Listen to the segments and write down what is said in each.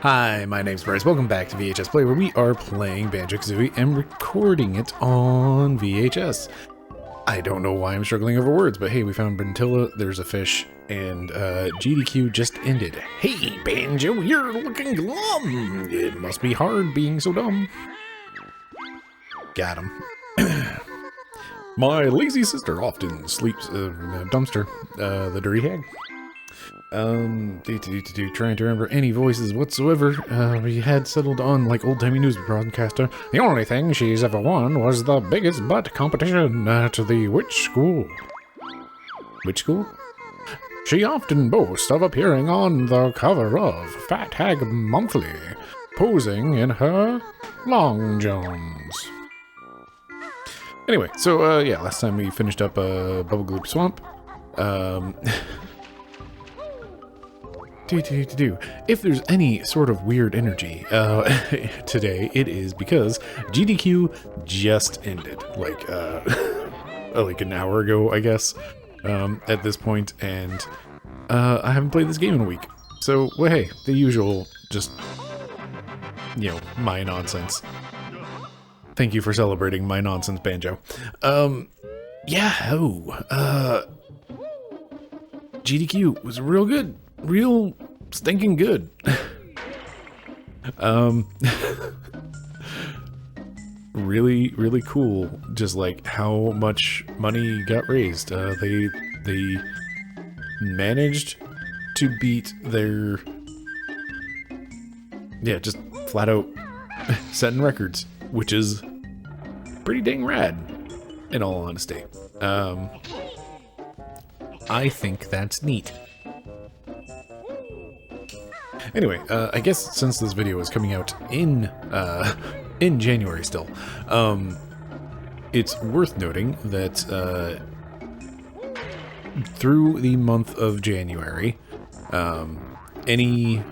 Hi, my name's Bryce. Welcome back to VHS Play, where we are playing Banjo-Kazooie and recording it on VHS. I don't know why I'm struggling over words, but hey, we found Brintilla, there's a fish, and GDQ just ended. Hey, Banjo, you're looking glum! It must be hard being so dumb. Got him. My lazy sister often sleeps in a dumpster. The dirty hag. Trying to remember any voices whatsoever. We had settled on like old-timey news broadcaster. The only thing she's ever won was the biggest butt competition at the witch school. Which school? She often boasts of appearing on the cover of Fat Hag Monthly, posing in her long johns. Anyway, so yeah, last time we finished up Bubble Gloop Swamp. If there's any sort of weird energy today, it is because GDQ just ended, like like an hour ago, I guess, at this point, and I haven't played this game in a week. So, well, hey, the usual, just, you know, my nonsense. Thank you for celebrating my nonsense, Banjo. GDQ was real good. Real stinking good. Really cool. Just like how much money got raised. They managed to beat their, yeah, just flat out setting records, which is pretty dang rad, in all honesty. I think that's neat. Anyway, I guess since this video is coming out in January still, it's worth noting that through the month of January, any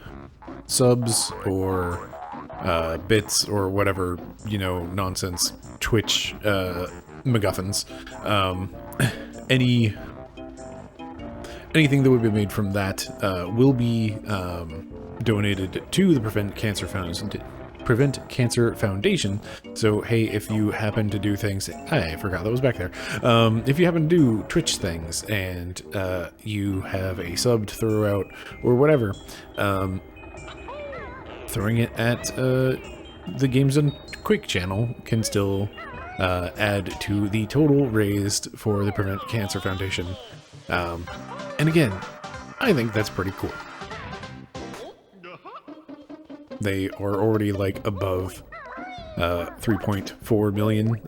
subs or bits or whatever, you know, nonsense Twitch MacGuffins, anything that would be made from that will be donated to the Prevent Cancer Foundation. So hey, if you happen to do things, I forgot that was back there. If you happen to do Twitch things and you have a sub to throw out or whatever, throwing it at the Games Done Quick channel can still add to the total raised for the Prevent Cancer Foundation. And again, I think that's pretty cool. They are already like above 3.4 million.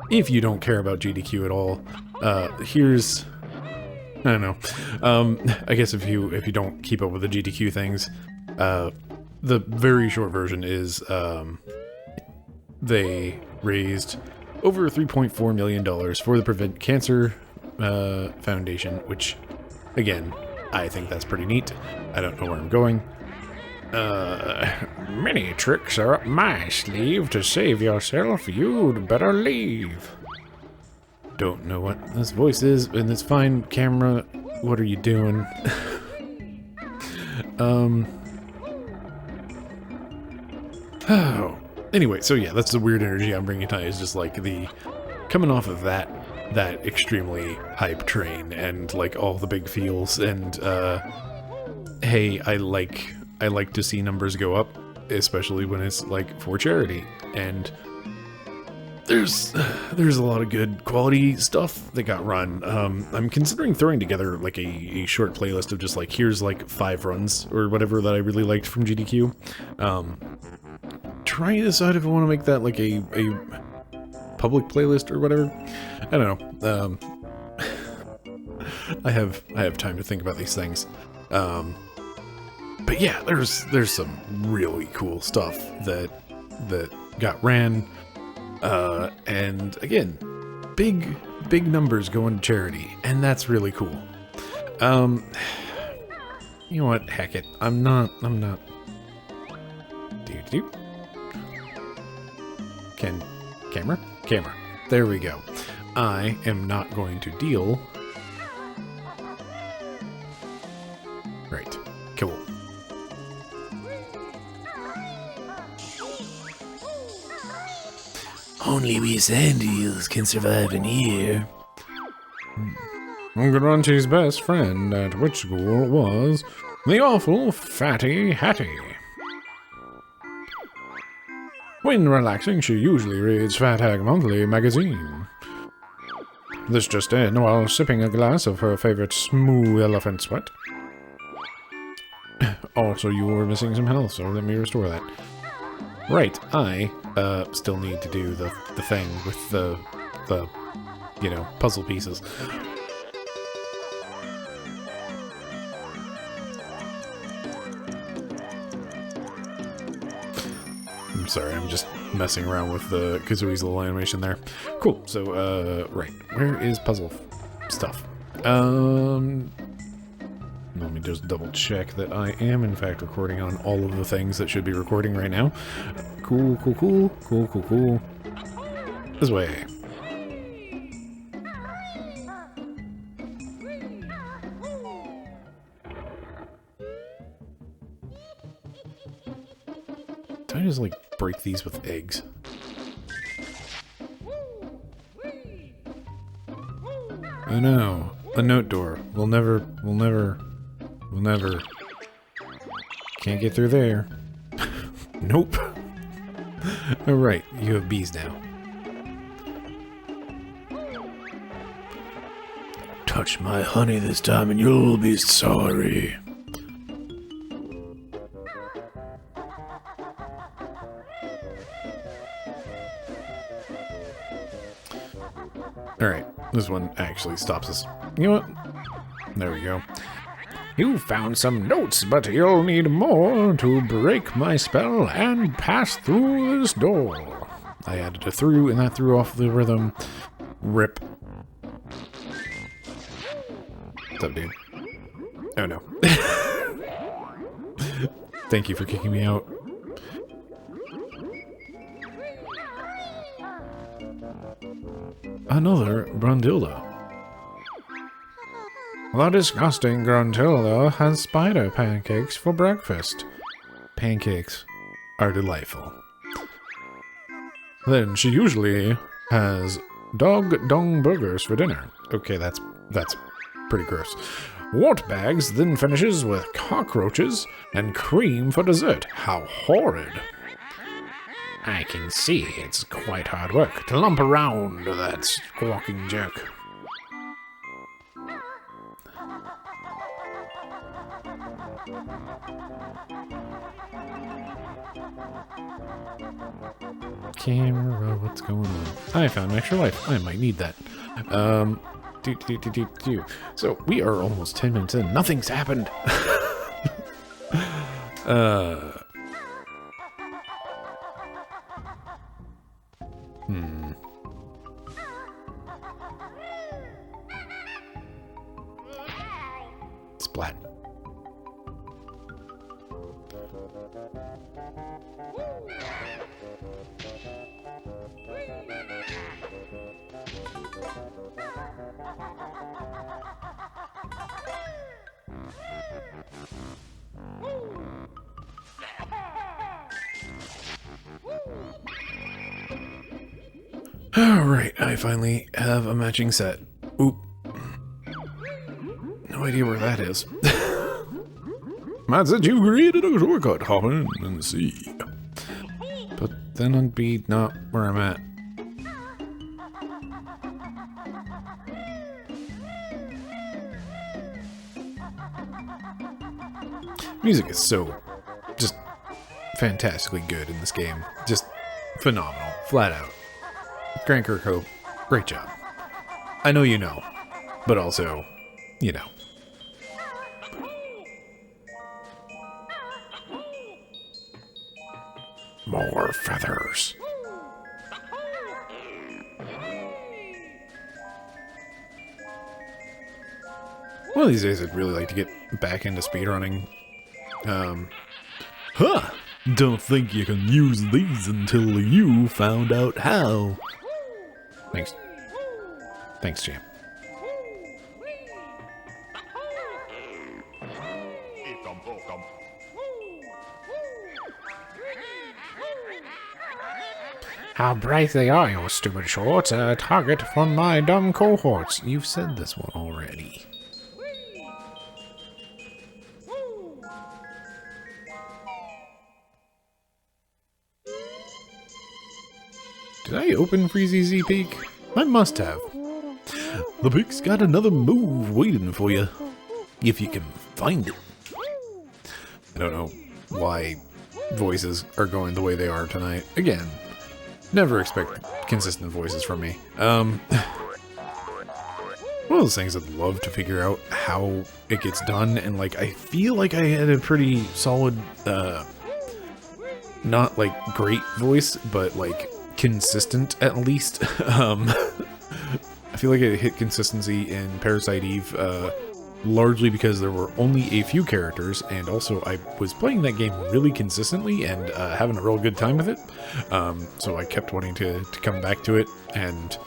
If you don't care about GDQ at all, here's, I don't know. I guess if you don't keep up with the GDQ things, the very short version is they raised over $3.4 million for the Prevent Cancer Foundation, which, again, I think that's pretty neat. I don't know where I'm going. Many tricks are up my sleeve. To save yourself, you'd better leave. Don't know what this voice is, and it's fine. Camera, what are you doing? Oh. Anyway, so yeah, that's the weird energy I'm bringing tonight, is just like the coming off of that extremely hype train and like all the big feels, and hey, I like to see numbers go up, especially when it's like for charity, and there's a lot of good quality stuff that got run. I'm considering throwing together like a short playlist of just like, here's like 5 runs or whatever that I really liked from GDQ. Trying to decide if I want to make that like a public playlist or whatever. I don't know. I have time to think about these things. But yeah, there's some really cool stuff that got ran, and again, big numbers going to charity, and that's really cool. You know what? Heck it. I'm not. Camera. There we go. I am not going to deal. Right. Cool. Only we sand eels can survive in here. Grunty's best friend at which school was the awful Fatty Hattie. When relaxing, she usually reads Fat Hag Monthly magazine. This just in while sipping a glass of her favorite smooth elephant sweat. Also, you were missing some health, so let me restore that. Right, I still need to do the thing with the you know, puzzle pieces. I'm sorry, I'm just messing around with the Kazooie's little animation there. Cool, so, right, where is puzzle stuff? Let me just double check that I am in fact recording on all of the things that should be recording right now. Cool, cool, cool, cool, cool, cool. This way. Did I just like break these with eggs? Oh no, a note door. We'll never can't get through there. Nope. Alright, you have bees now. Touch my honey this time and you'll be sorry. Alright, this one actually stops us. You know what? There we go. You found some notes, but you'll need more to break my spell and pass through this door. I added a through, and that threw off the rhythm. Rip. What's up, dude? Oh, no. Thank you for kicking me out. Another Brundilda. The disgusting Gruntilda has spider pancakes for breakfast. Pancakes are delightful. Then she usually has dog dung burgers for dinner. Okay, that's pretty gross. Wart bags then finishes with cockroaches and cream for dessert. How horrid. I can see it's quite hard work to lump around that squawking jerk. Camera, what's going on? I found an extra life. I might need that. So, we are almost 10 minutes in. Nothing's happened. Splat. Alright, I finally have a matching set. Oop. No idea where that is. Matt said you created a shortcut, hop in and see. But then I'd be not where I'm at. Music is so just fantastically good in this game. Just phenomenal, flat out. Grant Kirkhope, great job. I know you know, but also, you know. More feathers. One of these days I'd really like to get back into speedrunning. Don't think you can use these until you found out how. Thanks. Thanks, champ. How bright they are, your stupid shorts. A target for my dumb cohorts. You've said this one already. Did I open Freezy Peak? I must have. The Peak's got another move waiting for you. If you can find it. I don't know why voices are going the way they are tonight. Again, never expect consistent voices from me. One of those things I'd love to figure out how it gets done, and like I feel like I had a pretty solid, not like great voice, but like consistent at least. I feel like I hit consistency in Parasite Eve, largely because there were only a few characters, and also I was playing that game really consistently and having a real good time with it. So I kept wanting to come back to it, and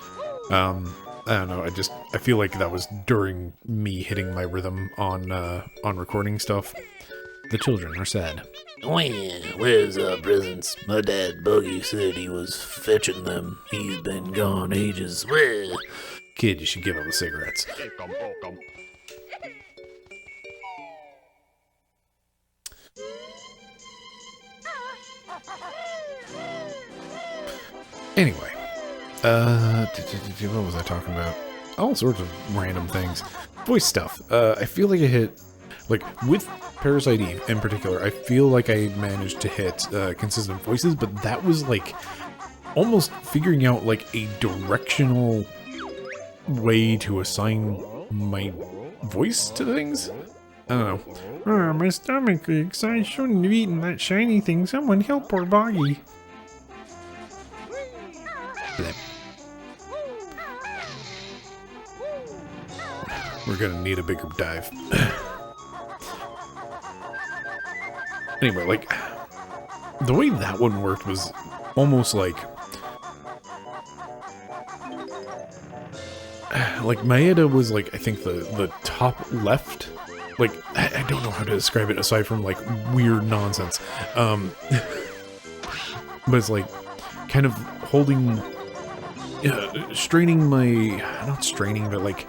I don't know, I feel like that was during me hitting my rhythm on recording stuff. The children are sad. Well, where's our presents? My dad, Buggy, said he was fetching them. He's been gone ages. Well, Kid, you should give up the cigarettes. Anyway, what was I talking about? All sorts of random things. Voice stuff. I feel like I hit, like, with Parasite Eve in particular, I feel like I managed to hit consistent voices, but that was, like, almost figuring out, like, a directional way to assign my voice to things? I don't know. Oh, my stomach aches. I shouldn't have eaten that shiny thing. Someone help poor Boggy. Blip. We're gonna need a bigger dive. Anyway, like, the way that one worked was almost like Maeda was like, I think the top left, like, I don't know how to describe it aside from like weird nonsense. But it's like kind of holding, straining my, not straining, but like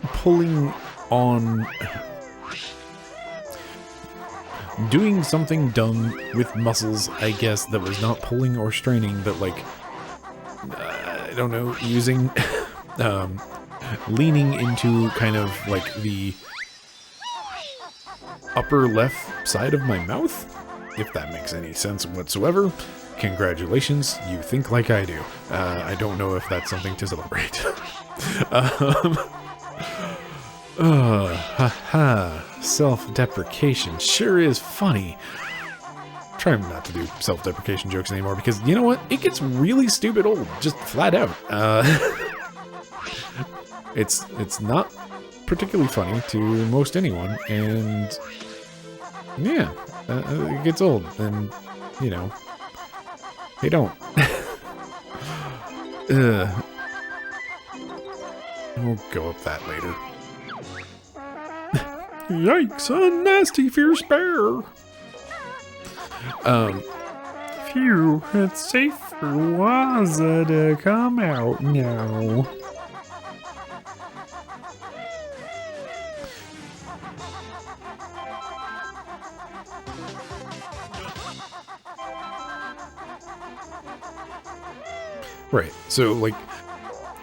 pulling on, doing something dumb with muscles, I guess, that was not pulling or straining, but like, I don't know, using, leaning into kind of like the upper left side of my mouth, if that makes any sense whatsoever. Congratulations, you think like I do. I don't know if that's something to celebrate. Self-deprecation sure is funny. Try not to do self-deprecation jokes anymore, because you know what? It gets really stupid old, just flat out. It's not particularly funny to most anyone, and yeah, it gets old, and you know, they don't. We'll go up that later. Yikes, a nasty fierce bear! Phew, it's safe for Waza to come out now. Right, so like,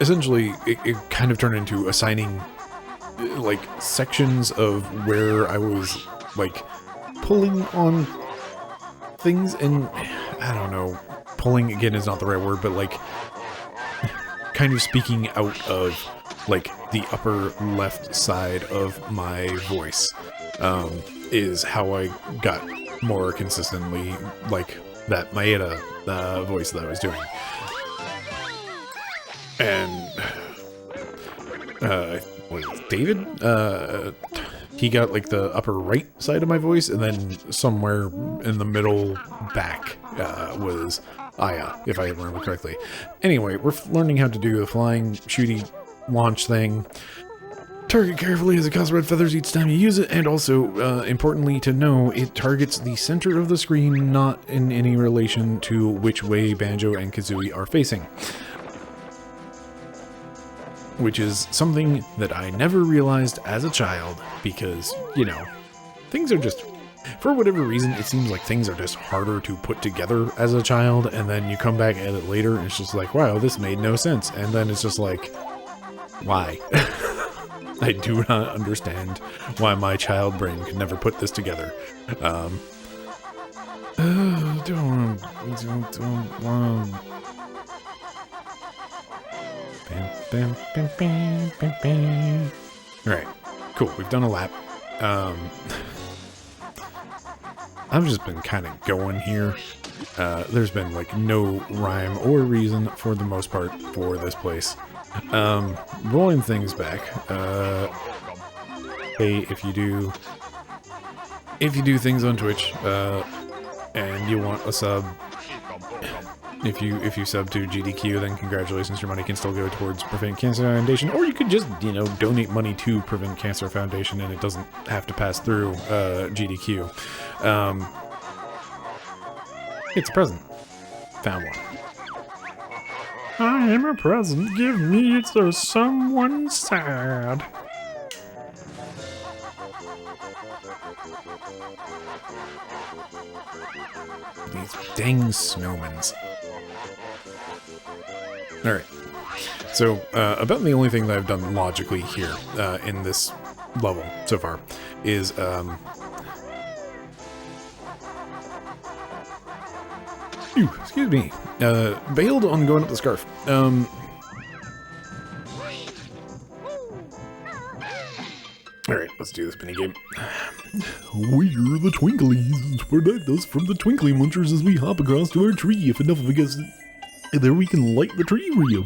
essentially, it kind of turned into assigning like sections of where I was like pulling on things, and I don't know, pulling again is not the right word, but like kind of speaking out of like the upper left side of my voice, is how I got more consistently like that Maeda voice that I was doing. And what is it, David? He got like the upper right side of my voice, and then somewhere in the middle back was Aya, if I remember correctly. Anyway, we're learning how to do the flying shooty launch thing. Target carefully as it casts red feathers each time you use it, and also, importantly to know, it targets the center of the screen, not in any relation to which way Banjo and Kazooie are facing. Which is something that I never realized as a child, because, you know, things are just... For whatever reason, it seems like things are just harder to put together as a child, and then you come back at it later, and it's just like, wow, this made no sense. And then it's just like, why? I do not understand why my child brain could never put this together. Alright, cool, we've done a lap. I've just been kind of going here. There's been like no rhyme or reason for the most part for this place. Rolling things back. Hey, if you do things on Twitch, and you want a sub, if you sub to GDQ, then congratulations, your money can still go towards Prevent Cancer Foundation, or you could just, you know, donate money to Prevent Cancer Foundation, and it doesn't have to pass through GDQ. It's a present. Found one. I am a present. Give me to someone sad. These dang snowmans. Alright. So, about the only thing that I've done logically here, in this level so far, is, excuse me. Bailed on going up the scarf. Alright, let's do this mini game. We're the Twinklies. Protect us from the twinkly munchers as we hop across to our tree. If enough of it gets there, we can light the tree for you.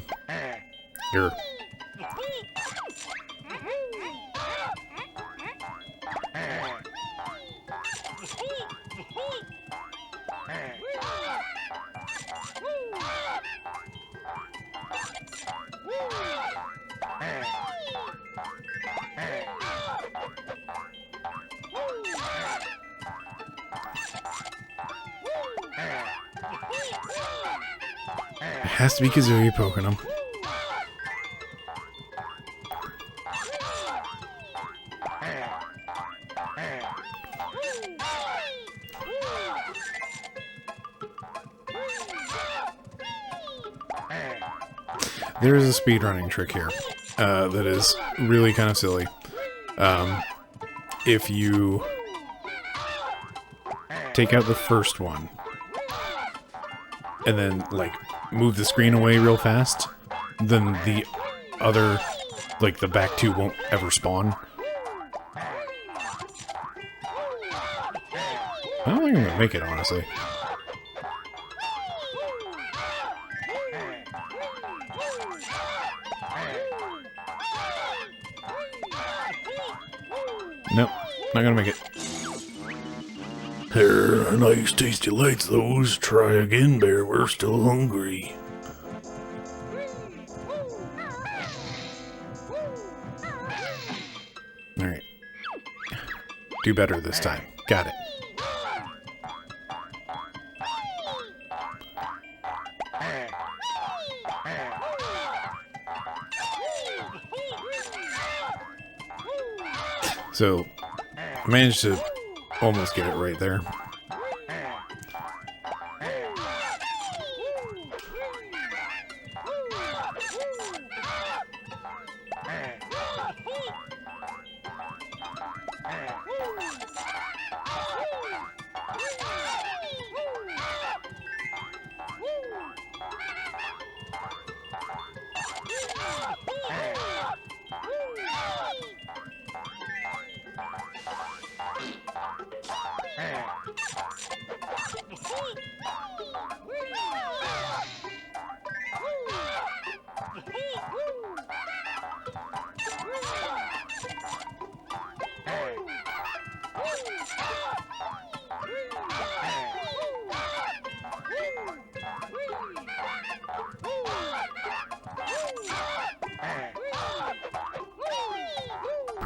Here. It has to be Kazooie poking him. There is a speedrunning trick here that is really kind of silly. If you take out the first one and then, like, move the screen away real fast, then the other, like, the back two won't ever spawn. I don't think I'm gonna make it, honestly. Nope, not gonna make it. They're nice tasty lights, those. Try again, Bear. We're still hungry. Alright. Do better this time. Got it. So, I managed to almost get it right there.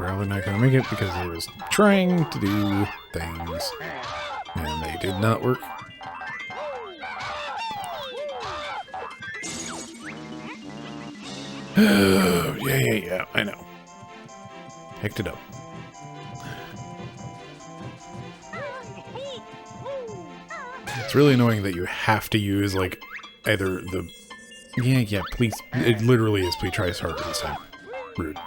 probably not gonna make it because I was trying to do things and they did not work. Oh, yeah, I know. Picked it up. It's really annoying that you have to use, like, either the... Yeah, please. It literally is please try as harder this time. Rude.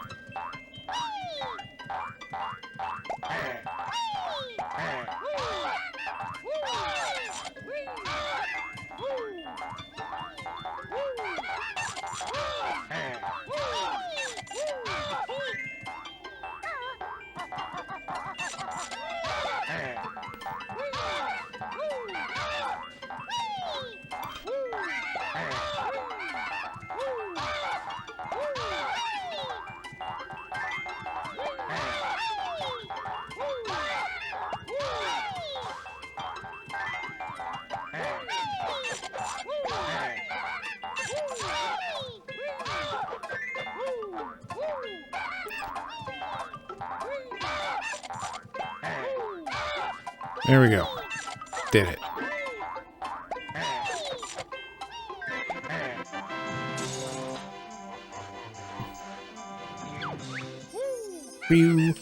There we go. Did it. Phew.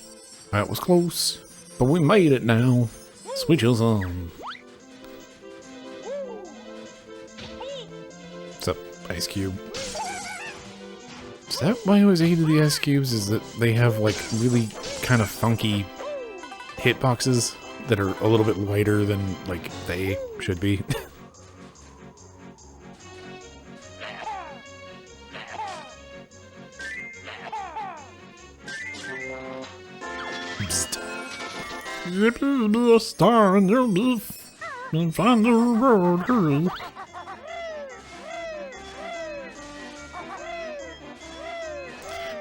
That was close. But we made it now. Switches on. What's up, Ice Cube? Is that why I always hated the Ice Cubes? Is that they have, like, really kind of funky hitboxes that are a little bit lighter than, like, they should be. If you be a star in your life, and find the road, hurry.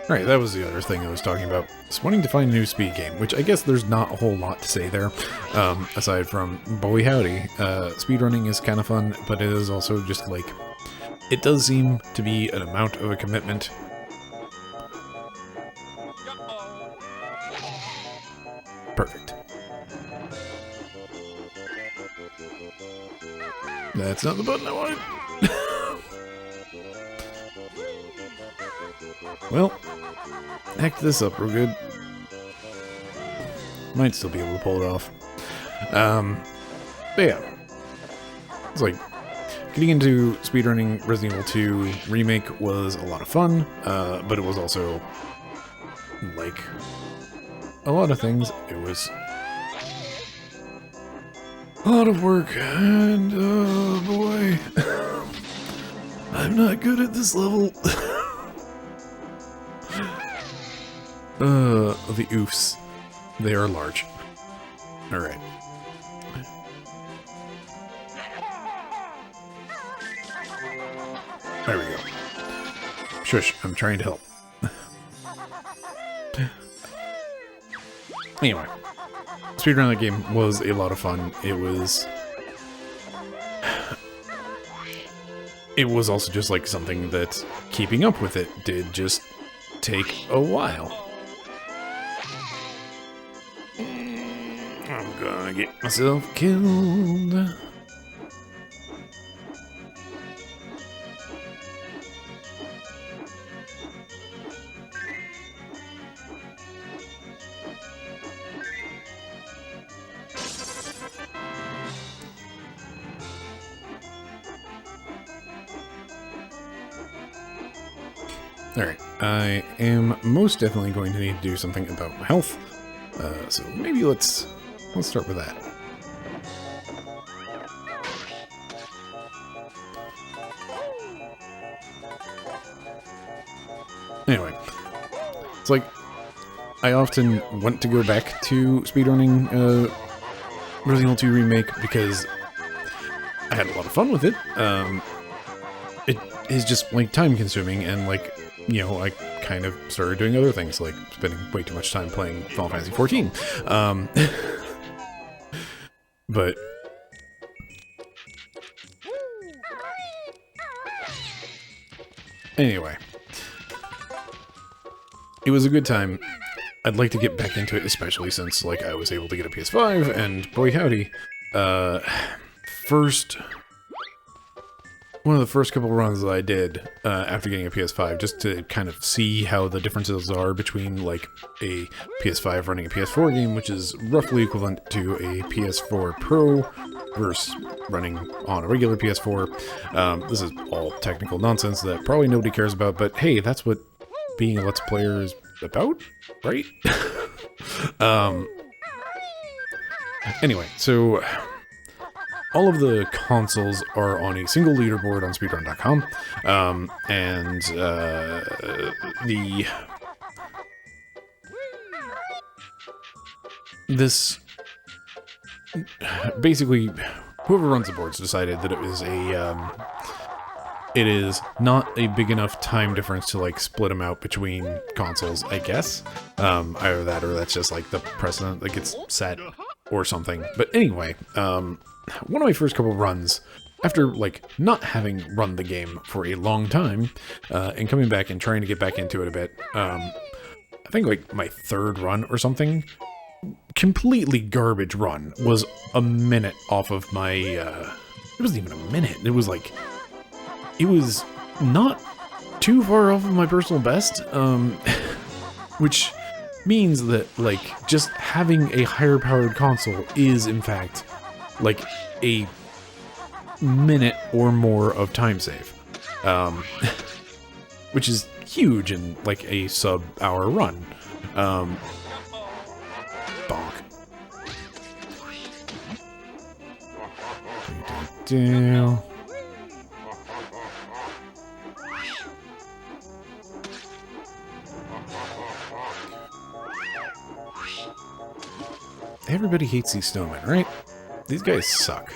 Right, that was the other thing I was talking about. It's wanting to find a new speed game, which I guess there's not a whole lot to say there, aside from, boy howdy, speedrunning is kind of fun, but it is also just like, it does seem to be an amount of a commitment. Perfect. That's not the button I wanted. Well, act this up real good. Might still be able to pull it off. But yeah. It's like, getting into speedrunning Resident Evil 2 Remake was a lot of fun, but it was also, like, a lot of things. It was a lot of work, and, oh boy. I'm not good at this level. The oofs. They are large. Alright. There we go. Shush, I'm trying to help. Anyway. Speedrunning that game was a lot of fun. It was also just like something that keeping up with it did just take a while. I'm gonna get myself killed. Alright, I am most definitely going to need to do something about my health, so maybe let's start with that. Anyway, it's like, I often want to go back to speedrunning Resident Evil 2 Remake because I had a lot of fun with it. It is just, like, time-consuming, and, like, you know, I kind of started doing other things, like spending way too much time playing Final Fantasy XIV. But anyway, it was a good time. I'd like to get back into it, especially since, like, I was able to get a PS5, and boy howdy, one of the first couple runs that I did after getting a PS5, just to kind of see how the differences are between, like, a PS5 running a PS4 game, which is roughly equivalent to a PS4 Pro, versus running on a regular PS4. This is all technical nonsense that probably nobody cares about, but hey, that's what being a Let's Player is about, right? Anyway, so all of the consoles are on a single leaderboard on speedrun.com, and basically, whoever runs the boards decided that it was it is not a big enough time difference to, like, split them out between consoles, I guess. Either that, or that's just, like, the precedent that gets set, or something. But anyway, one of my first couple runs, after, like, not having run the game for a long time, and coming back and trying to get back into it a bit, I think, like, my third run or something, completely garbage run, was a minute off of my, it wasn't even a minute, it was, like, it was not too far off of my personal best, which means that, like, just having a higher powered console is, in fact, like, a minute or more of time save, which is huge in, like, a sub-hour run. Bonk. Everybody hates these snowmen, right? These guys suck.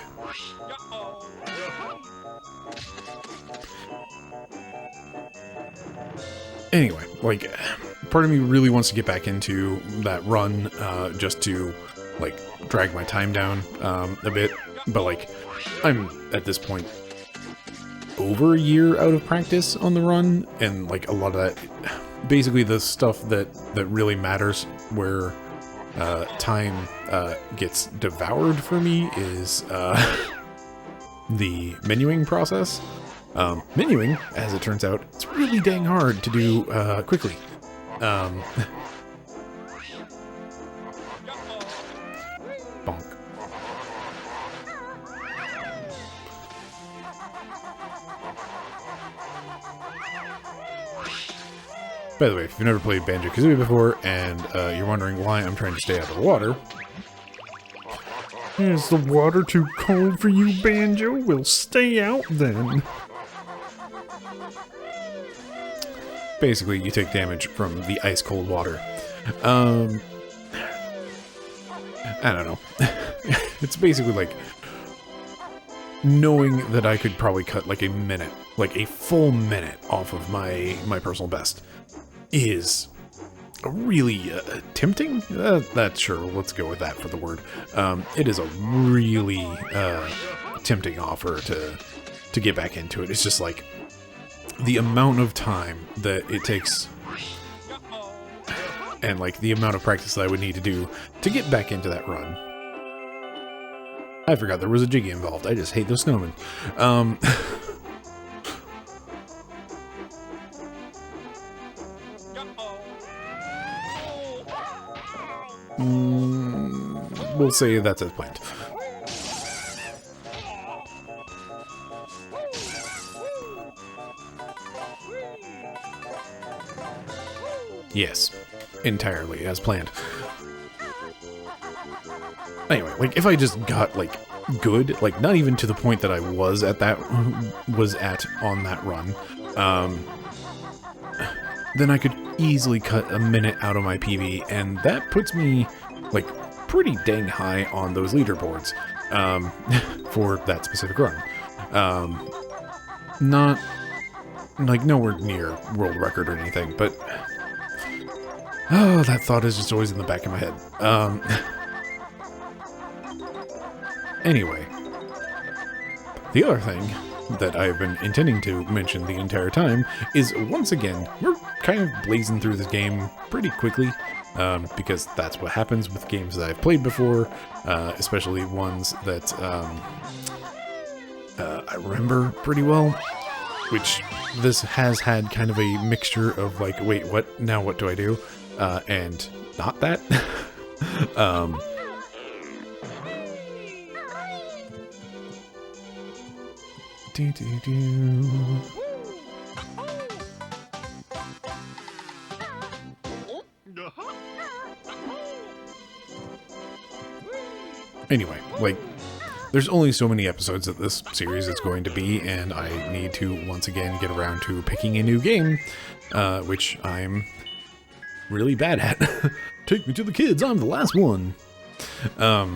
Anyway, like, part of me really wants to get back into that run, just to, like, drag my time down, a bit. But, like, I'm, at this point, over a year out of practice on the run, and, like, a lot of that, basically the stuff that really matters, where time gets devoured for me, is the menuing process. Menuing, as it turns out, it's really dang hard to do quickly. Bonk. By the way, if you've never played Banjo-Kazooie before, and you're wondering why I'm trying to stay out of the water... Is the water too cold for you, Banjo? We'll stay out then. Basically, you take damage from the ice-cold water. I don't know. It's basically like knowing that I could probably cut like a minute, like a full minute off of my personal best is really tempting. That's sure. Let's go with that for the word. It is a really tempting offer to get back into it. It's just like the amount of time that it takes, and like the amount of practice that I would need to do to get back into that run. I forgot there was a Jiggy involved. I just hate those snowmen. We'll say that's as planned. Yes, entirely as planned. Anyway, like if I just got like good, like not even to the point that I was at on that run, then I could easily cut a minute out of my PB, and that puts me like pretty dang high on those leaderboards for that specific run. Not like nowhere near world record or anything, but oh, that thought is just always in the back of my head. Anyway, the other thing that I've been intending to mention the entire time is, once again, we're kind of blazing through this game pretty quickly. because that's what happens with games that I've played before, especially ones that I remember pretty well, which this has had kind of a mixture of like, wait, what? Now what do I do? And not that. Anyway, like, there's only so many episodes that this series is going to be, and I need to once again get around to picking a new game, which I'm really bad at. Take me to the kids, I'm the last one. A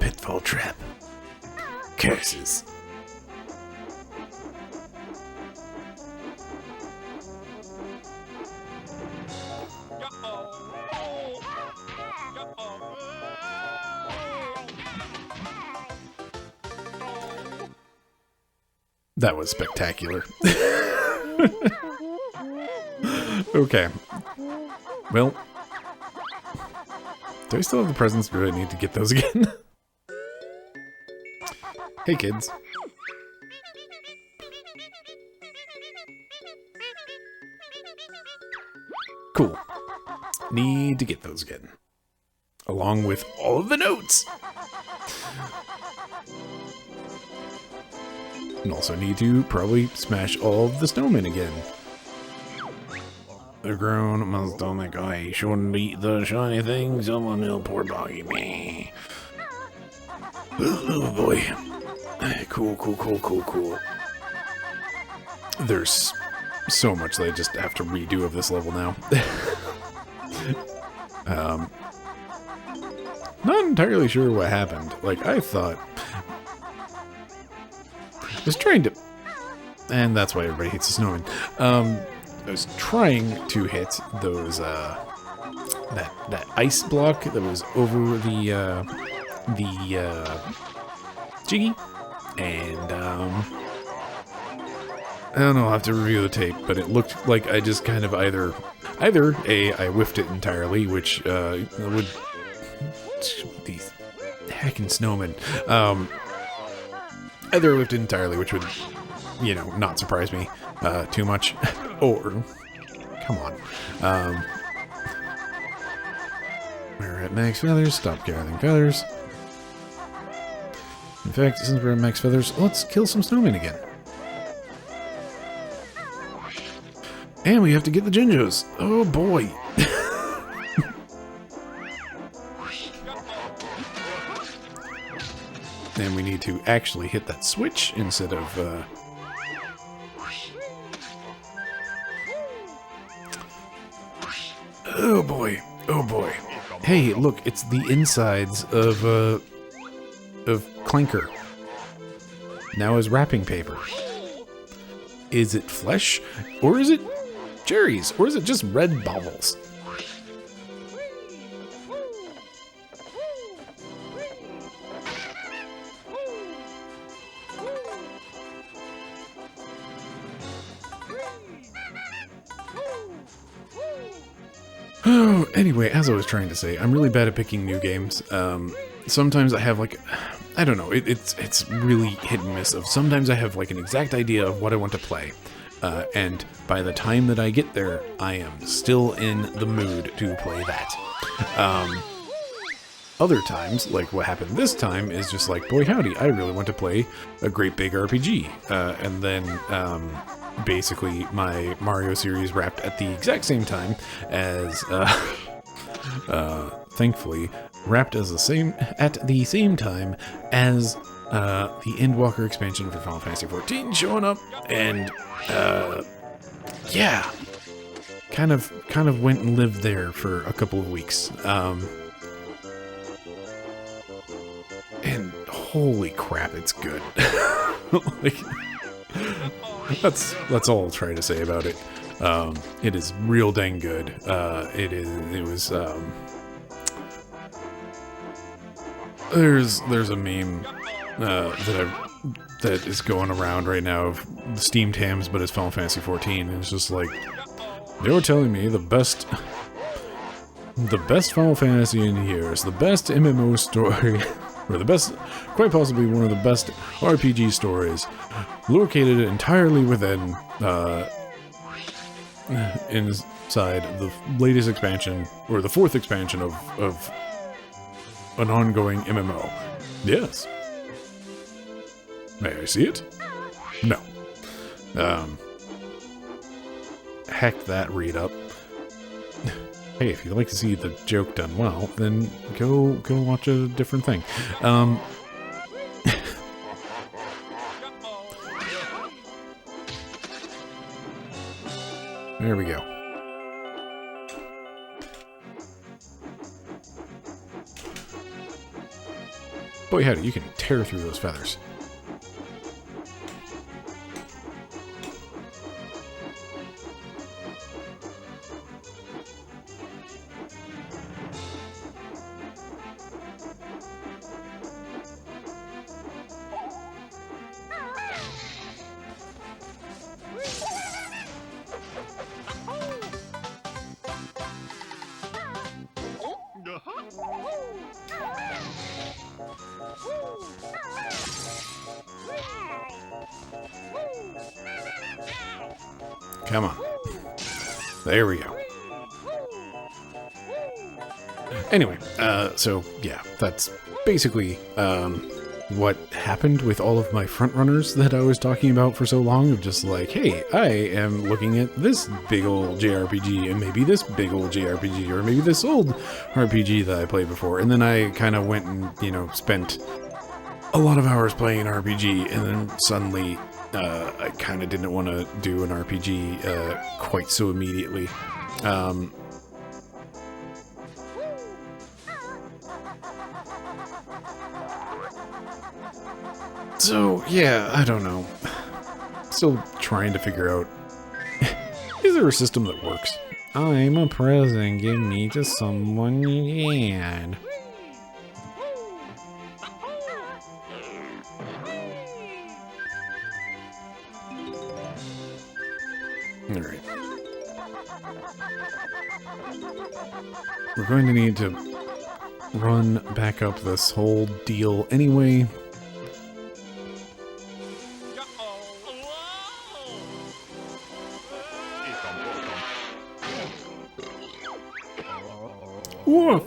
pitfall trap. Curses. That was spectacular. Okay. Well, do I still have the presents, or do I need to get those again? Hey, kids. Cool. Need to get those again. Along with all of the notes. And also need to probably smash all of the snowmen again. The grown must don't think I shouldn't eat the shiny things. Someone will poor boggy me. Oh boy. Cool. There's so much that I just have to redo of this level now. Not entirely sure what happened. Like, I thought... I was trying to... And that's why everybody hates the snowman. I was trying to hit those, that ice block that was over the Jiggy. And, I don't know, I'll have to review the tape, but it looked like I just kind of either A, I whiffed it entirely, which, would... These heckin' snowmen. Either I whiffed it entirely, which would, you know, not surprise me too much, or, come on. We're at max feathers, stop gathering feathers. In fact, since we're at max feathers, let's kill some snowmen again. And we have to get the Jinjos. Oh boy. And we need to actually hit that switch instead of, Oh boy. Hey, look, it's the insides of Clanker. Now as wrapping paper. Is it flesh? Or is it cherries? Or is it just red bubbles? Oh, anyway, as I was trying to say, I'm really bad at picking new games. Sometimes I have, like, I don't know, it's really hit and miss. Sometimes I have, like, an exact idea of what I want to play. And by the time that I get there, I am still in the mood to play that. Other times, like what happened this time, is just like, boy howdy, I really want to play a great big RPG. And then, basically, my Mario series wrapped at the exact same time as, thankfully, wrapped as at the same time as the Endwalker expansion for Final Fantasy XIV showing up, and yeah, kind of went and lived there for a couple of weeks. And holy crap, it's good. Like, that's all I'll try to say about it. It is real dang good. There's a meme that that is going around right now of steamed hams, but it's Final Fantasy 14, and it's just like, they were telling me the best Final Fantasy in years, the best MMO story, or the best, quite possibly one of the best RPG stories, located entirely within, inside the latest expansion, or the 4th expansion of an ongoing MMO. Yes. May I see it? No. Heck that read up. Hey, if you'd like to see the joke done well, then go watch a different thing. There we go. Boy howdy, you can tear through those feathers. Come on. There we go. Anyway, so yeah, that's basically what happened with all of my frontrunners that I was talking about for so long, of just like, hey, I am looking at this big old JRPG, and maybe this big old JRPG, or maybe this old RPG that I played before, and then I kind of went and, you know, spent a lot of hours playing an RPG, and then suddenly I kind of didn't want to do an RPG quite so immediately. So, yeah, I don't know. Still trying to figure out, is there a system that works? I'm a present, give me to someone you can. Alright. We're going to need to run back up this whole deal anyway. Woof!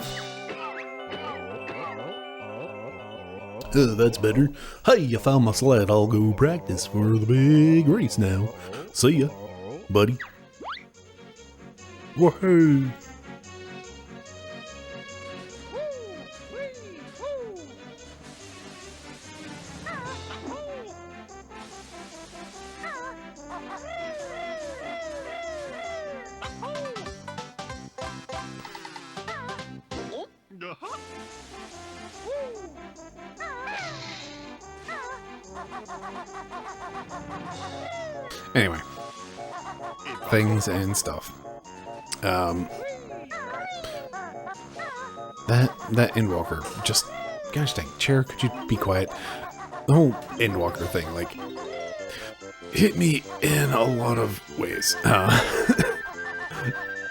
Oh, that's better. Hey, I found my sled. I'll go practice for the big race now. See ya, buddy. Woohoo! Anyway, things and stuff. That Endwalker, just, gosh dang, chair, could you be quiet? The whole Endwalker thing, like, hit me in a lot of ways.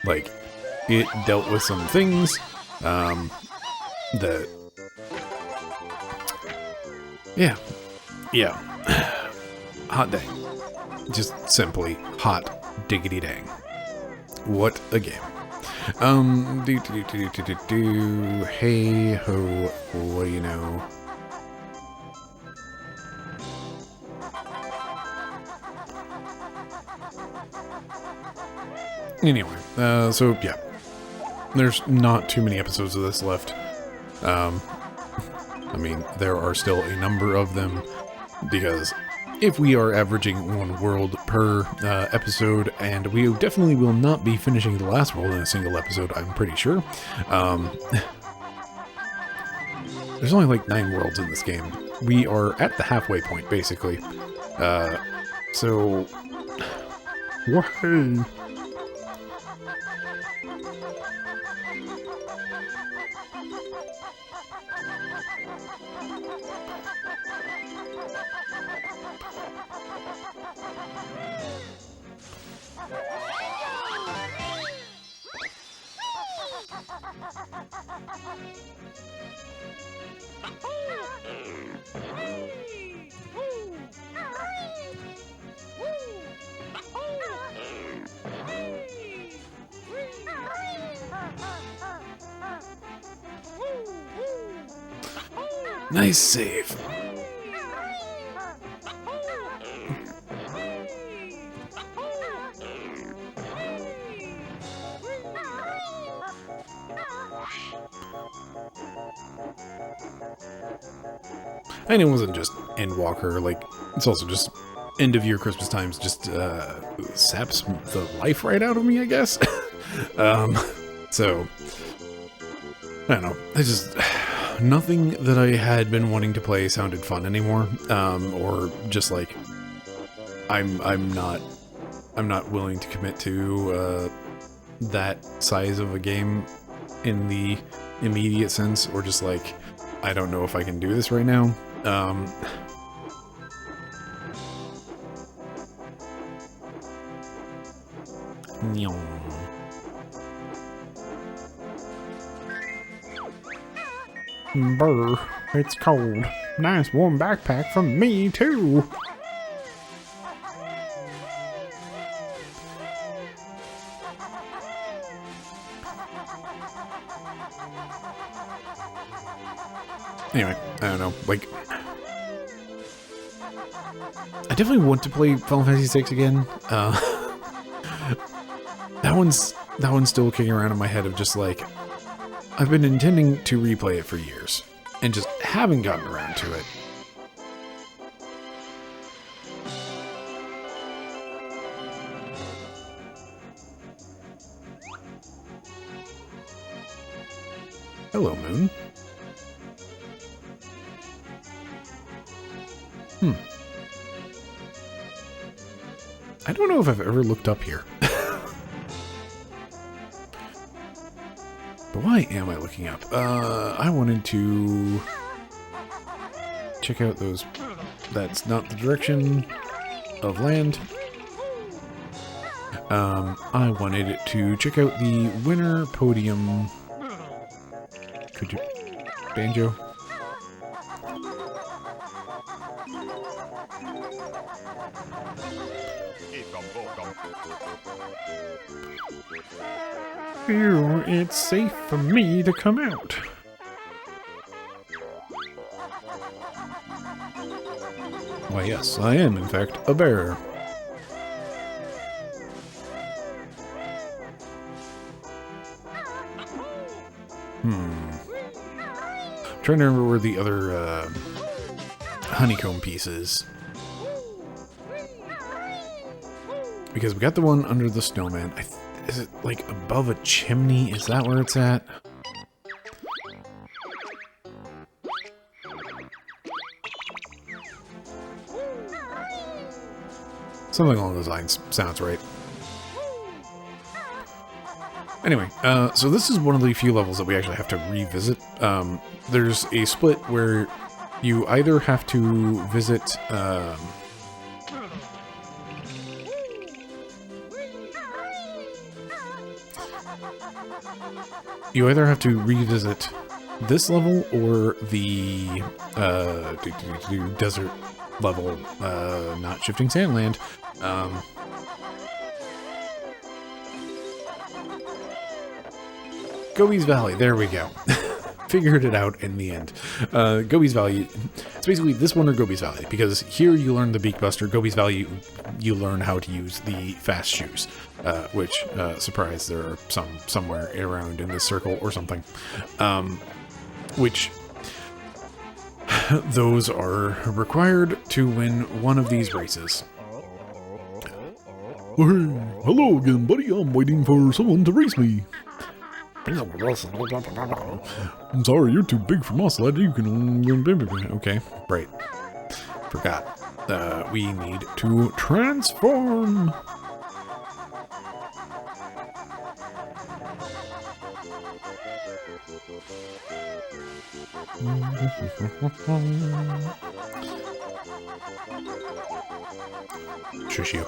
Like, it dealt with some things, that, yeah, hot dang. Just simply hot diggity dang. What a game. Hey ho, what do you know? Anyway, so yeah. There's not too many episodes of this left. I mean, there are still a number of them, because if we are averaging one world per episode, and we definitely will not be finishing the last world in a single episode, I'm pretty sure. There's only like 9 worlds in this game. We are at the halfway point, basically. So... Woohoo! Nice save. And it wasn't just Endwalker, like, it's also just end of year Christmas times just saps the life right out of me, I guess. So, I don't know. I just, nothing that I had been wanting to play sounded fun anymore, or just like, I'm not willing to commit to that size of a game in the immediate sense, or just like, I don't know if I can do this right now. Brr, it's cold. Nice warm backpack from me, too. Anyway, I don't know, like, I definitely want to play Final Fantasy VI again. That one's still kicking around in my head of just like, I've been intending to replay it for years, and just haven't gotten around to it. Hello, Moon. I don't know if I've ever looked up here. But why am I looking up? I wanted to check out those. That's not the direction of land. I wanted to check out the winner podium. Could you, Banjo? Phew, it's safe for me to come out. Why, yes, I am, in fact, a bear. I'm trying to remember where the other honeycomb piece is. Because we got the one under the snowman. Is it like above a chimney? Is that where it's at? Something along those lines sounds right. Anyway, so this is one of the few levels that we actually have to revisit. There's a split where you either have to visit you either have to revisit this level or the desert level, not Shifting Sandland. Gobi's Valley, there we go. Figured it out in the end. Gobi's Valley, it's basically this one or Gobi's Valley, because here you learn the Beak Buster, Gobi's Valley you learn how to use the fast shoes, which, surprise, there are some somewhere around in this circle or something, which those are required to win one of these races. Well, hey, hello again, buddy. I'm waiting for someone to race me. I'm sorry, you're too big for us, lad. You can... Okay, right. Forgot. We need to transform. Shush you.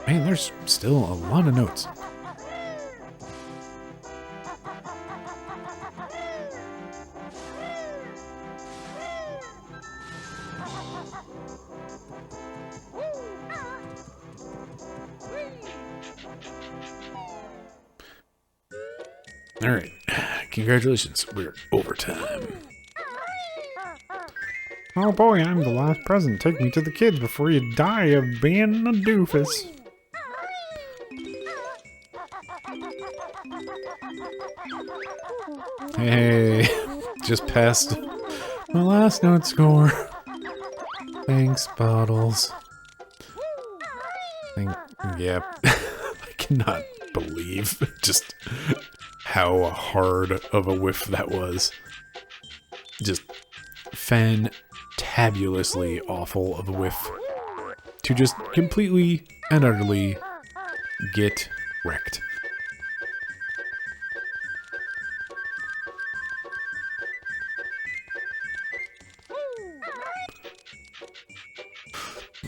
Man, there's still a lot of notes. All right, congratulations, we're overtime. Oh boy, I'm the last present. Take me to the kids before you die of being a doofus. Hey, just passed my last note score. Thanks, Bottles. Yeah, I cannot believe just how hard of a whiff that was. Just fantabulously awful of a whiff to just completely and utterly get wrecked.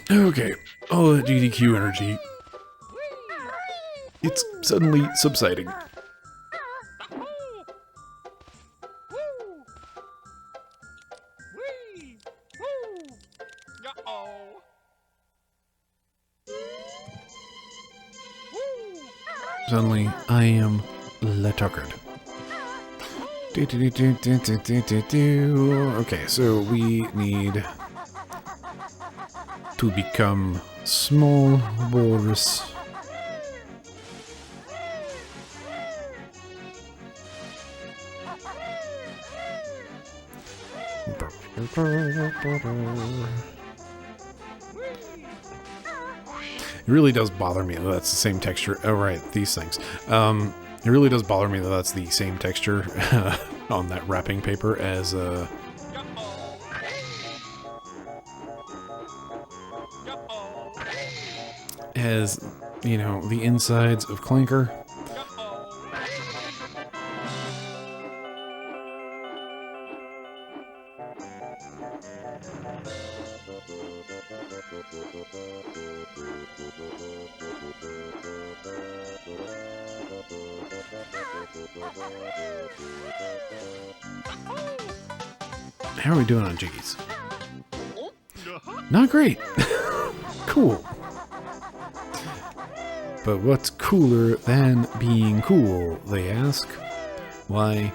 Okay, all the GDQ energy, it's suddenly subsiding. Suddenly, I am le-tuckered. Okay, so we need to become small walrus. It really does bother me that that's the same texture. Oh, right, these things. It really does bother me that that's the same texture on that wrapping paper as you know, the insides of Clanker. How are we doing on Jiggies? Not great. Cool. But what's cooler than being cool, they ask? Why,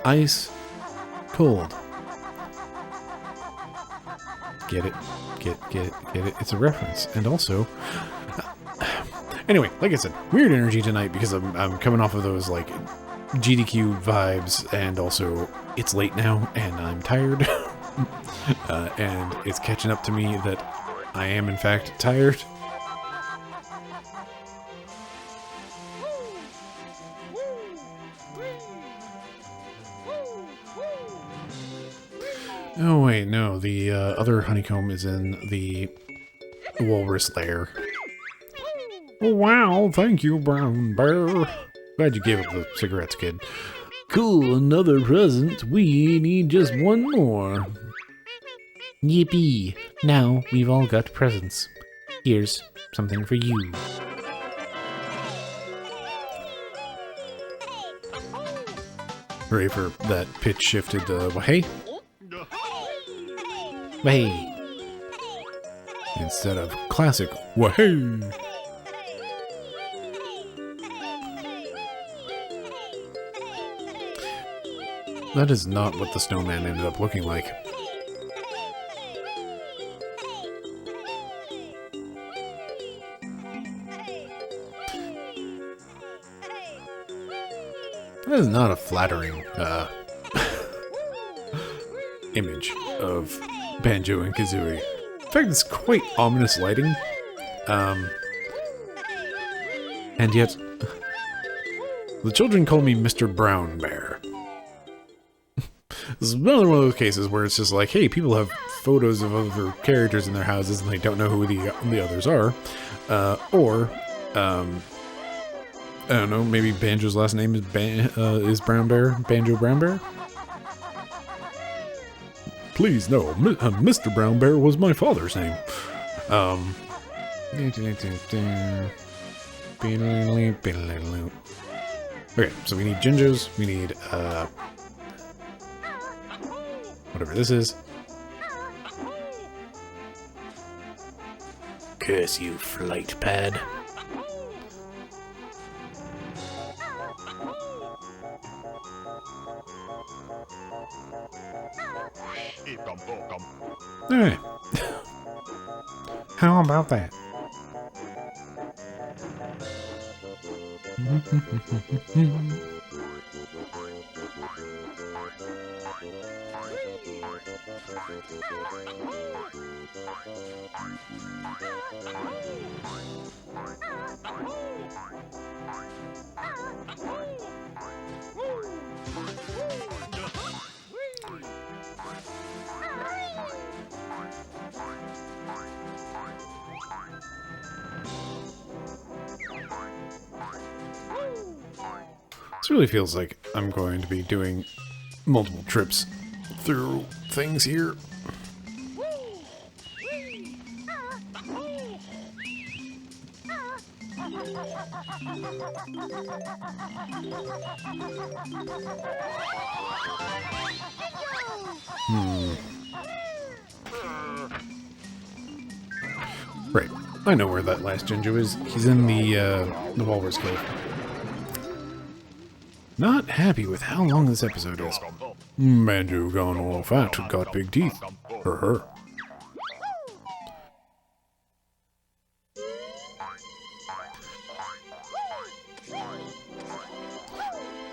ice cold. Get it? Get it? It's a reference. And also, anyway, like I said, weird energy tonight because I'm coming off of those, like, GDQ vibes, and also it's late now and I'm tired. And it's catching up to me that I am in fact tired. Oh wait, no, the other honeycomb is in the walrus lair. Oh, wow, thank you, Brown Bear. Glad you gave up the cigarettes, kid. Cool, another present. We need just one more. Yippee! Now we've all got presents. Here's something for you. Ready for that pitch shifted hey? Hey! Instead of classic wahey. That is not what the snowman ended up looking like. That is not a flattering image of Banjo and Kazooie. In fact, it's quite ominous lighting. And yet, the children call me Mr. Brown Bear. This is another one of those cases where it's just like, hey, people have photos of other characters in their houses and they don't know who the others are. Or I don't know, maybe Banjo's last name is Brown Bear? Banjo Brown Bear? Please, no. Mr. Brown Bear was my father's name. Okay, so we need Jinjos, we need, whatever this is. Curse you, flight pad. Alright. How about that? This really feels like I'm going to be doing multiple trips through things here. Right. I know where that last Jinjo is. He's in the Walrus Cave. Not happy with how long this episode is. Banjo gone all fat, got big teeth. Her.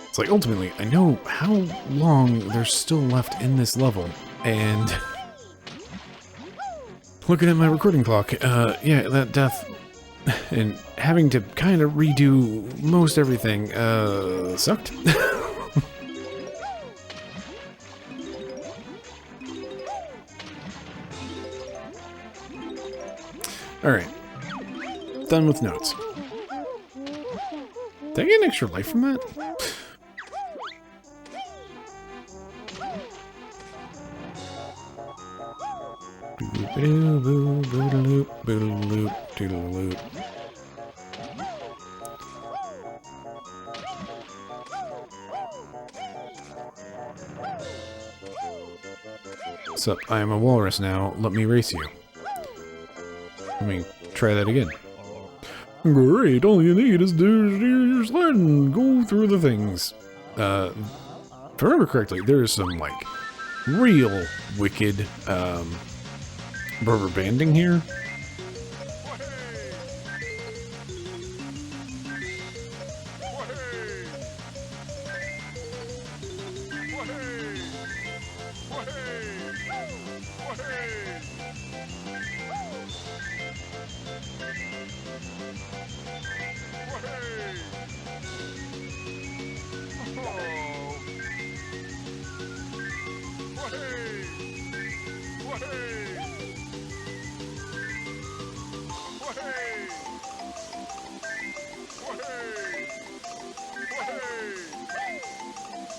It's like, ultimately, I know how long there's still left in this level, and looking at my recording clock, yeah, that death and having to kind of redo most everything, sucked. Alright. Done with notes. Did I get an extra life from that? Sup, I am a walrus now. Let me race you. Let me try that again. Great, all you need is do your sled and go through the things. If I remember correctly, there is some, like, real wicked, rubber banding here.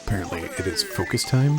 Apparently it is focus time.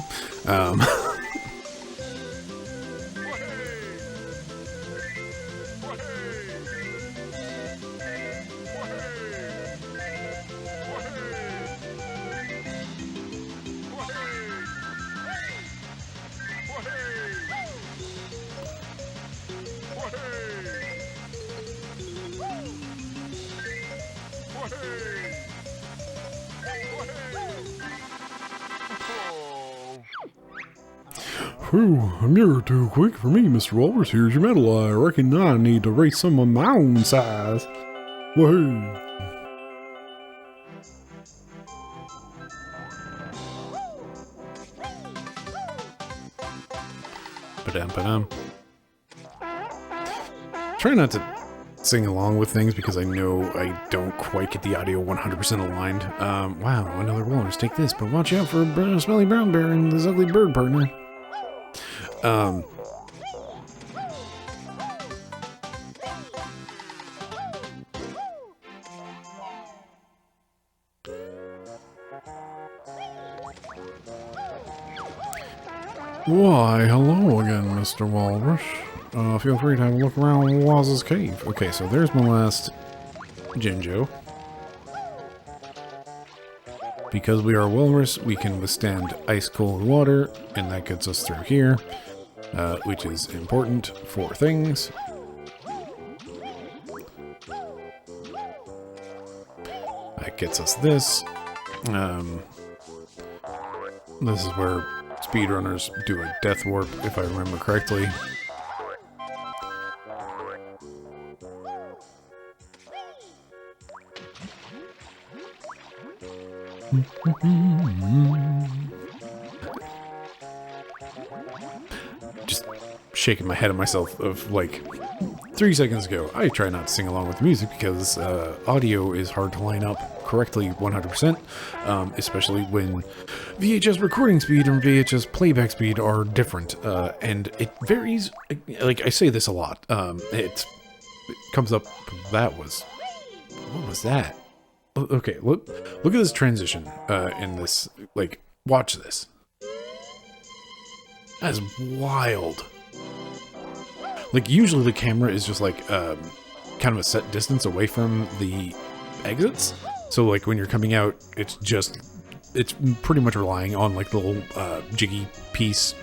Whew, you're too quick for me, Mr. Walrus. Here's your medal. I reckon I need to race some of my own size. Woohoo! Ba-dum. Try not to sing along with things because I know I don't quite get the audio 100% aligned. Wow, another walrus. Take this, but watch out for a smelly brown bear and this ugly bird partner. Why, hello again, Mr. Walrus. Feel free to have a look around Waz's cave. Okay, so there's my last Jinjo. Because we are walrus, we can withstand ice-cold water, and that gets us through here, which is important for things. That gets us this. This is where speedrunners do a death warp, if I remember correctly. Just shaking my head at myself of like 3 seconds ago. I try not to sing along with the music because audio is hard to line up correctly 100%, especially when VHS recording speed and VHS playback speed are different, and it varies. Like, I say this a lot. It comes up. What was that? Okay, look at this transition in this. Like, watch this. That's wild. Like, usually the camera is just like kind of a set distance away from the exits. So like when you're coming out, it's pretty much relying on like the little jiggy piece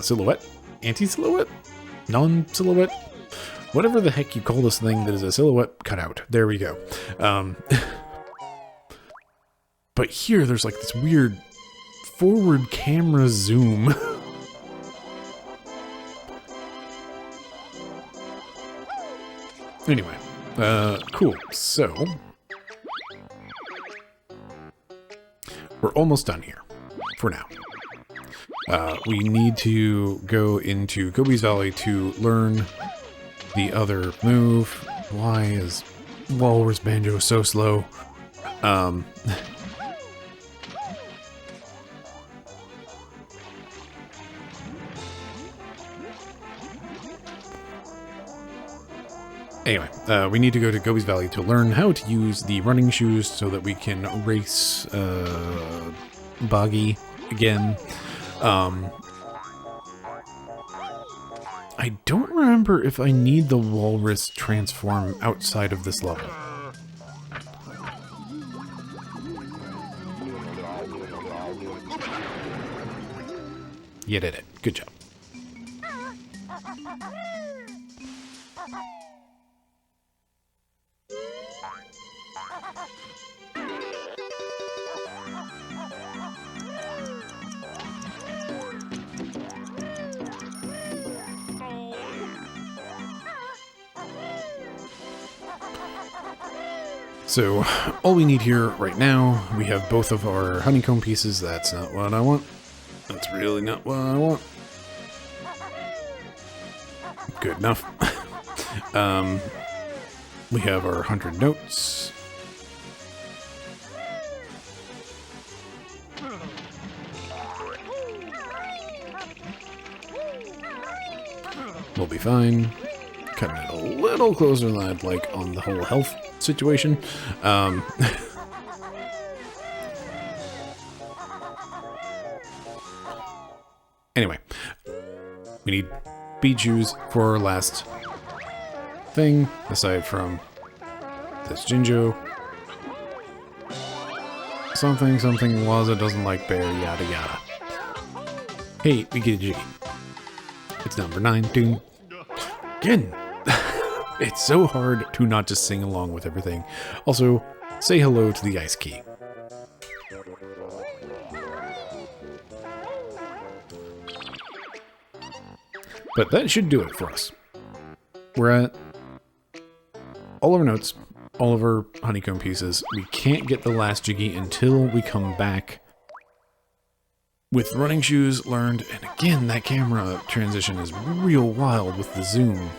silhouette, anti-silhouette, non-silhouette, whatever the heck you call this thing that is a silhouette cutout. There we go. But here there's like this weird forward camera zoom. Anyway, cool. So we're almost done here for now. We need to go into Gobi's Valley to learn the other move. Why is Walrus Banjo so slow? Anyway, we need to go to Gobi's Valley to learn how to use the running shoes so that we can race Boggy again. I don't remember if I need the walrus transform outside of this level. You did it. Good job. So, all we need here right now, we have both of our honeycomb pieces. That's not what I want. That's really not what I want. Good enough. We have our 100 notes. We'll be fine. Cutting it a little closer than I'd like on the whole health situation. Anyway, we need bead shoes for our last thing, aside from this Jinjo. Something Waza doesn't like bear, yada yada. Hey, we get a jiggy. It's number 9, doom. Again! It's so hard to not just sing along with everything. Also, say hello to the ice key. But that should do it for us. We're at all of our notes, all of our honeycomb pieces. We can't get the last jiggy until we come back with running shoes learned. And again, that camera transition is real wild with the zoom.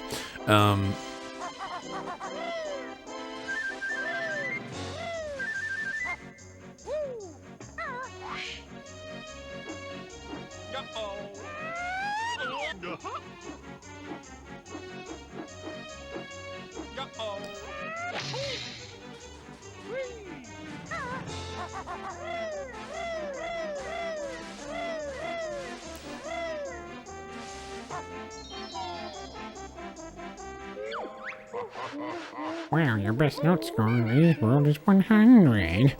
Well, your best note score in this world is 100.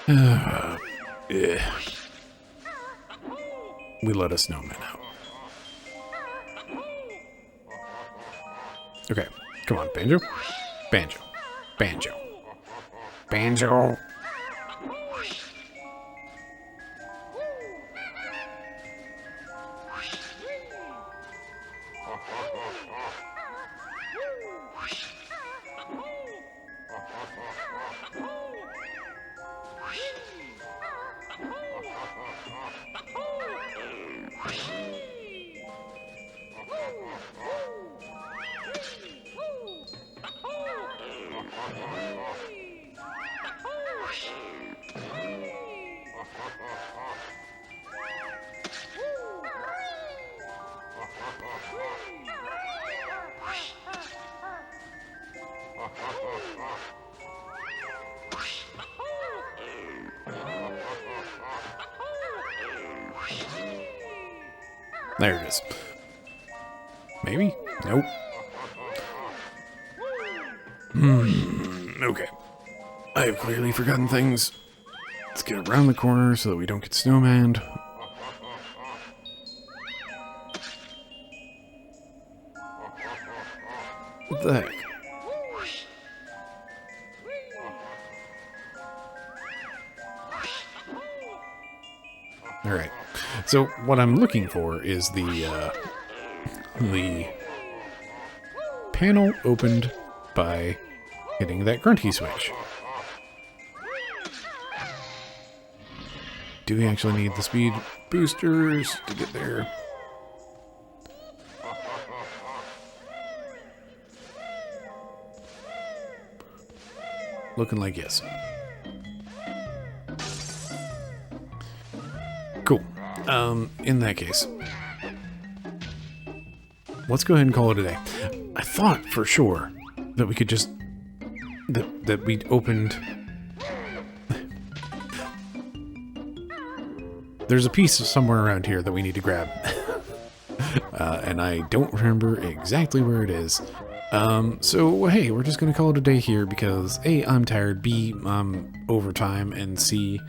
Yeah. We let a snowman out. Okay, come on, Banjo. Banjo. Banjo. Banjo. There it is. Maybe? Nope. Okay. I have clearly forgotten things. Let's get around the corner so that we don't get snowmaned. What the heck? Alright. So what I'm looking for is the panel opened by hitting that grunty switch. Do we actually need the speed boosters to get there? Looking like yes. Cool. In that case, let's go ahead and call it a day. I thought for sure that we could just that we'd opened. There's a piece somewhere around here that we need to grab, and I don't remember exactly where it is. So hey, we're just gonna call it a day here because A, I'm tired, B, I'm overtime, and C,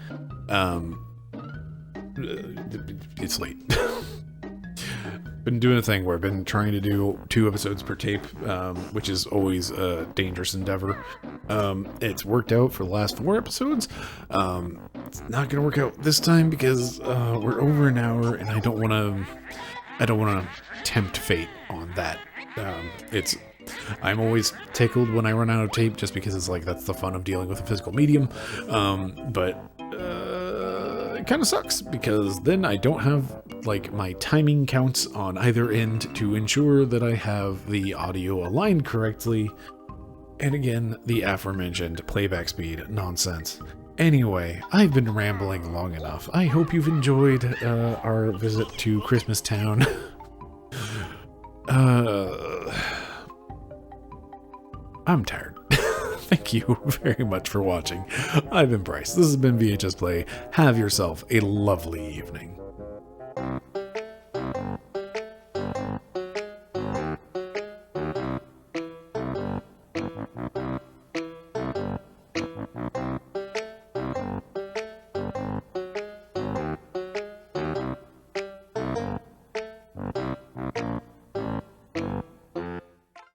it's late. Been doing a thing where I've been trying to do 2 episodes per tape, which is always a dangerous endeavor. It's worked out for the last 4 episodes. It's not gonna work out this time because we're over an hour, and I don't want to tempt fate on that. I'm always tickled when I run out of tape, just because it's like that's the fun of dealing with a physical medium. But it kind of sucks because then I don't have like my timing counts on either end to ensure that I have the audio aligned correctly. And again, the aforementioned playback speed nonsense. Anyway, I've been rambling long enough. I hope you've enjoyed our visit to Christmas Town. I'm tired. Thank you very much for watching. I've been Bryce. This has been VHS Play. Have yourself a lovely evening.